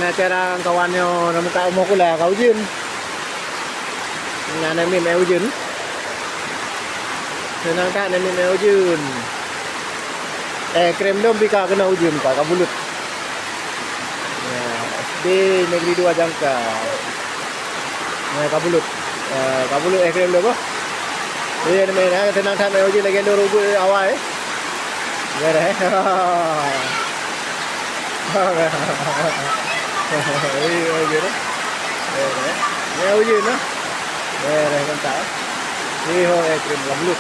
acara kawannya namun kau mau kula kau jin. Nhà này mình eo dün. Senang tak này mình eo dün. Krem dom bika kena ujun Pak Kabulut. Ya, SD Negeri 2 Jangka. Nah, Kabulut. Kabulut krem dom apa? Iya ni main senang tak eo dün lagi dua rubu awal. Ya dah. Eo dün. Eo dün nah. Kan tak. Ini ho krem Kabulut.